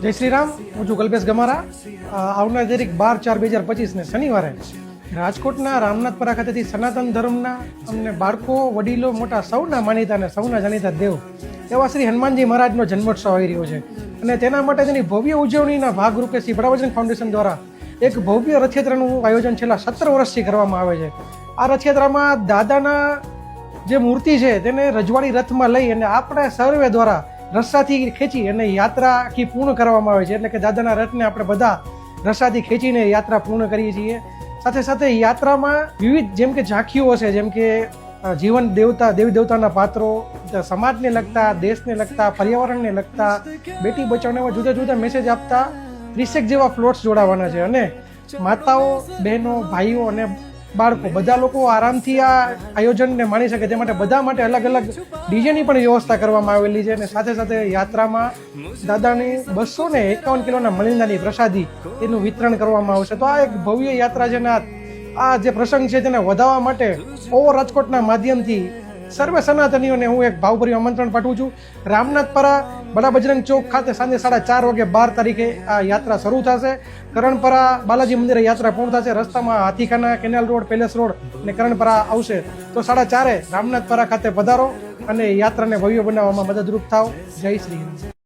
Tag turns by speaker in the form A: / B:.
A: જય શ્રી રામ. હું છું કલ્પેશ ગમારા. આવનાર તારીખ 12/4/2025 ને શનિવારે રાજકોટના રામનાથપરા ખાતેથી સનાતન ધર્મના અમને બાળકો, વડીલો, મોટા સૌના માનીતા અને સૌના જાણીતા દેવ એવા શ્રી હનુમાનજી મહારાજનો જન્મોત્સવ આવી રહ્યો છે અને તેના માટે તેની ભવ્ય ઉજવણીના ભાગરૂપે શ્રી બળાબજરંગ ફાઉન્ડેશન દ્વારા એક ભવ્ય રથયાત્રાનું આયોજન છેલ્લા 17 વર્ષથી કરવામાં આવે છે. આ રથયાત્રામાં દાદાના જે મૂર્તિ છે તેને રજવાડી રથમાં લઈ અને આપણે સર્વે દ્વારા રસ્સાથી ખેંચી અને યાત્રા આખી પૂર્ણ કરવામાં આવે છે. એટલે કે દાદાના રથને આપણે બધા રસ્સાથી ખેંચીને યાત્રા પૂર્ણ કરીએ છીએ. સાથે સાથે યાત્રામાં વિવિધ જેમ કે ઝાંખીઓ છે, જેમ કે જીવન દેવતા, દેવી દેવતાના પાત્રો, સમાજને લગતા, દેશને લગતા, પર્યાવરણને લગતા, બેટી બચાવને એવા જુદા જુદા મેસેજ આપતા 30 જેવા ફ્લોટ્સ જોડાવાના છે અને માતાઓ, બહેનો, ભાઈઓ અને બાળકો બધા લોકો આરામથી આ આયોજનને માણી શકે તે માટે બધા માટે અલગ અલગ ડીજેની પણ વ્યવસ્થા કરવામાં આવેલી છે અને સાથે સાથે યાત્રામાં દાદાની 251 કિલોના મલિંદાની પ્રસાદી એનું વિતરણ કરવામાં આવશે. તો આ એક ભવ્ય યાત્રા છે ને આ જે પ્રસંગ છે તેને વધારવા માટે ઓવર રાજકોટના માધ્યમથી સર્વે સનાતનીઓને હું એક ભાવભર્યું આમંત્રણ પાઠવું છું. રામનાથપરા બળાબજરંગ ચોક ખાતે સાંજે 4:30 વાગે 12 તારીખે આ યાત્રા શરૂ થશે. કરણપરા બાલાજી મંદિરે યાત્રા પૂર્ણ થશે. રસ્તામાં Hathikhana, canal road, palace road અને કરણપરા આવશે. તો 4:30 રામનાથપરા ખાતે પધારો અને યાત્રાને ભવ્ય બનાવવામાં મદદરૂપ થાવ. જય શ્રી રામ.